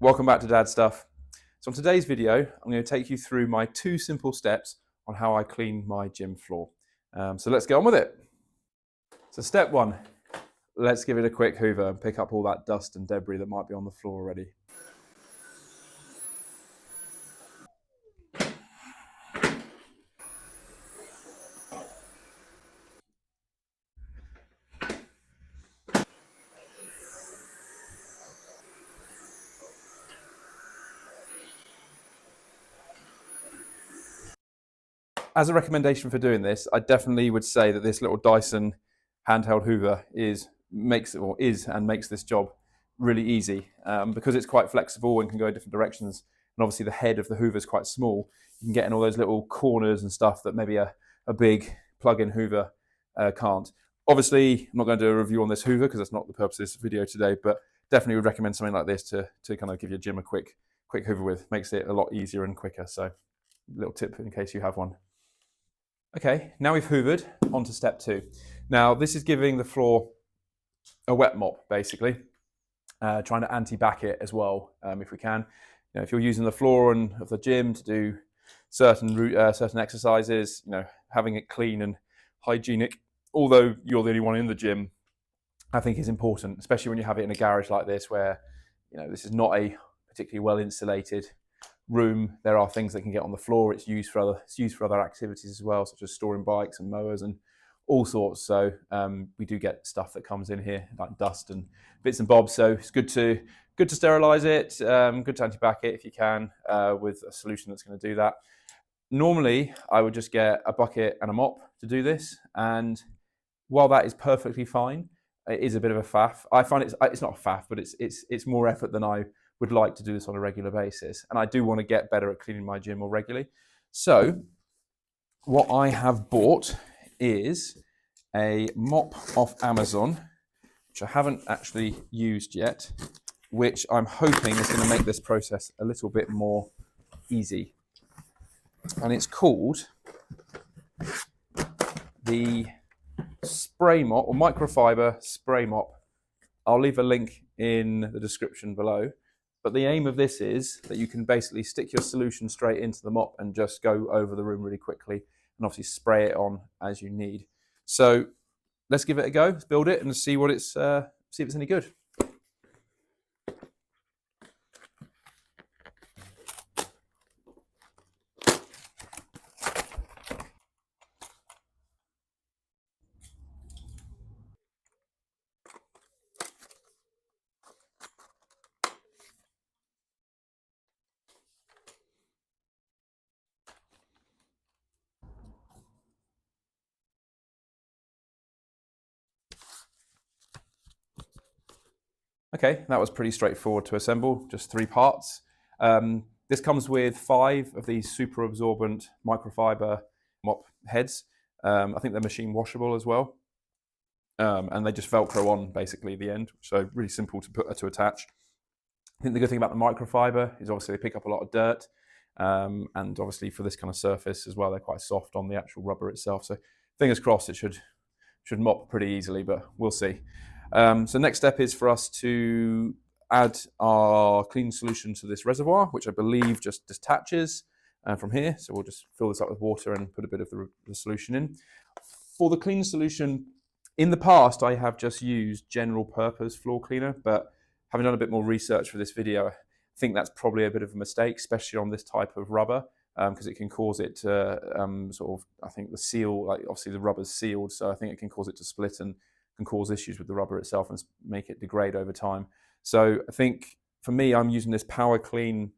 Welcome back to Dad Stuff. So on today's video, I'm going to take you through my 2 simple steps on how I clean my gym floor. So let's get on with it. So step 1, let's give it a quick hoover and pick up all that dust and debris that might be on the floor already. As a recommendation for doing this, I definitely would say that this little Dyson handheld hoover makes this job really easy because it's quite flexible and can go in different directions. And obviously the head of the hoover is quite small. You can get in all those little corners and stuff that maybe a big plug-in hoover can't. Obviously, I'm not going to do a review on this hoover because that's not the purpose of this video today, but definitely would recommend something like this to kind of give your gym a quick hoover with. Makes it a lot easier and quicker. So little tip in case you have one. Okay, now we've hoovered, on to step 2. Now this is giving the floor a wet mop, basically. Trying to anti-back it as well, if we can. You know, if you're using the floor of the gym to do certain exercises, having it clean and hygienic, although you're the only one in the gym, I think is important, especially when you have it in a garage like this, where this is not a particularly well insulated room. There are things that can get on the floor. It's used for other activities as well, such as storing bikes and mowers and all sorts. So we do get stuff that comes in here, like dust and bits and bobs. So it's good to sterilize it, good to anti-back it if you can, with a solution that's going to do that. Normally, I would just get a bucket and a mop to do this, and while that is perfectly fine, it is a bit of a faff. I find it's not a faff, but it's more effort than I would like to do this on a regular basis, and I do want to get better at cleaning my gym more regularly. So what I have bought is a mop off Amazon, which I haven't actually used yet, which I'm hoping is going to make this process a little bit more easy. And it's called the spray mop, or microfiber spray mop. I'll leave a link in the description below. But the aim of this is that you can basically stick your solution straight into the mop and just go over the room really quickly, and obviously spray it on as you need. So let's give it a go, let's build it and see if it's any good. Okay, that was pretty straightforward to assemble, just 3 parts. This comes with 5 of these super absorbent microfiber mop heads. I think they're machine washable as well. And they just Velcro on basically the end, so really simple to attach. I think the good thing about the microfiber is obviously they pick up a lot of dirt, and obviously for this kind of surface as well, they're quite soft on the actual rubber itself. So fingers crossed it should mop pretty easily, but we'll see. So next step is for us to add our clean solution to this reservoir, which I believe just detaches from here. So we'll just fill this up with water and put a bit of the solution in. For the clean solution, in the past, I have just used general purpose floor cleaner, but having done a bit more research for this video, I think that's probably a bit of a mistake, especially on this type of rubber, because it can cause it to I think the seal, like obviously the rubber's sealed, so I think it can cause it to split and can cause issues with the rubber itself and make it degrade over time. So I think for me, I'm using this Power Clean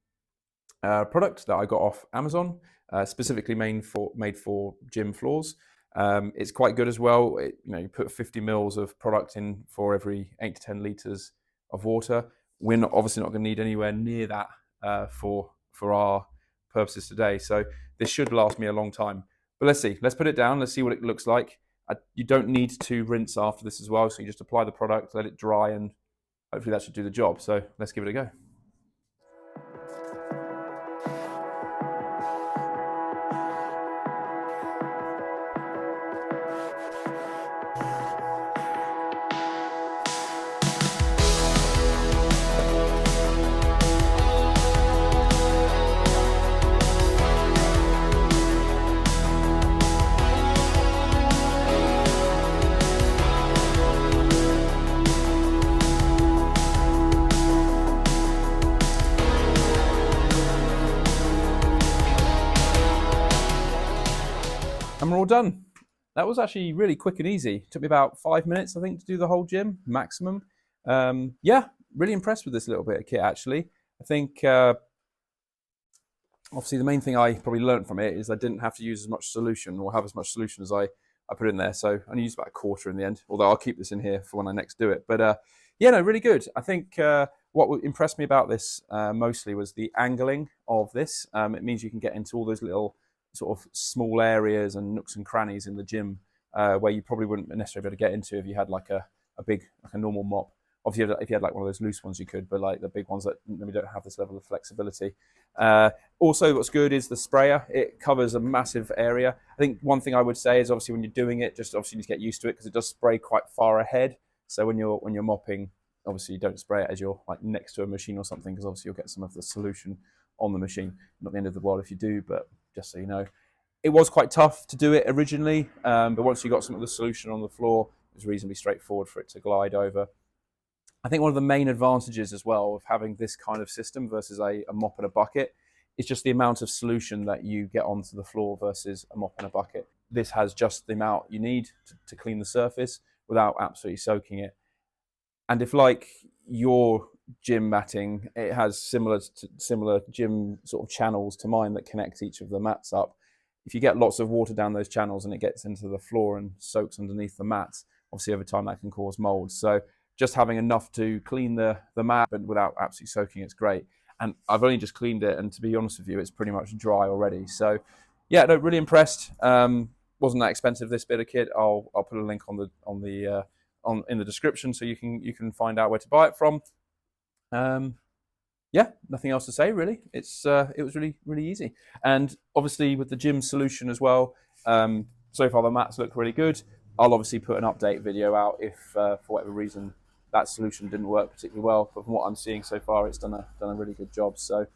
product that I got off Amazon, specifically made for gym floors. It's quite good as well. You put 50 mils of product in for every 8 to 10 litres of water. We're obviously not going to need anywhere near that for our purposes today. So this should last me a long time. But let's see. Let's put it down. Let's see what it looks like. You don't need to rinse after this as well, so you just apply the product, let it dry, and hopefully that should do the job. So let's give it a go. we're all done. That was actually really quick and easy. It took me about 5 minutes, I think, to do the whole gym maximum. Yeah, really impressed with this little bit of kit actually. I think obviously the main thing I probably learned from it is I didn't have to use as much solution or have as much solution as I put in there. So I only used about a quarter in the end, although I'll keep this in here for when I next do it. But yeah, no, really good. I think what impressed me about this mostly was the angling of this. It means you can get into all those little sort of small areas and nooks and crannies in the gym where you probably wouldn't necessarily be able to get into if you had like a big, like a normal mop. Obviously, if you had like one of those loose ones, you could, but like the big ones that maybe don't have this level of flexibility. Also, what's good is the sprayer. It covers a massive area. I think one thing I would say is obviously when you're doing it, just obviously you need to get used to it because it does spray quite far ahead. So when you're mopping, obviously you don't spray it as you're like next to a machine or something because obviously you'll get some of the solution on the machine. Not the end of the world if you do, but just so you know. It was quite tough to do it originally, but once you got some of the solution on the floor, it was reasonably straightforward for it to glide over. I think one of the main advantages as well of having this kind of system versus a mop and a bucket is just the amount of solution that you get onto the floor versus a mop and a bucket. This has just the amount you need to clean the surface without absolutely soaking it. And if like your gym matting, it has similar gym sort of channels to mine that connect each of the mats up. If you get lots of water down those channels and it gets into the floor and soaks underneath the mats, obviously over time that can cause mold. So just having enough to clean the mat but without absolutely soaking it's great. And I've only just cleaned it, and to be honest with you, it's pretty much dry already. So yeah, no, really impressed. Wasn't that expensive, this bit of kit. I'll put a link in the description so you can find out where to buy it from. Yeah, nothing else to say really. It was really easy, and obviously with the gym solution as well. So far the mats look really good. I'll obviously put an update video out if for whatever reason that solution didn't work particularly well. But from what I'm seeing so far, it's done a really good job. So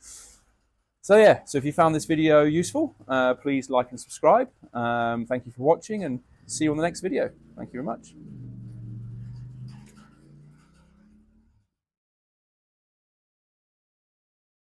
yeah. So if you found this video useful, please like and subscribe. Thank you for watching, and see you on the next video. Thank you very much.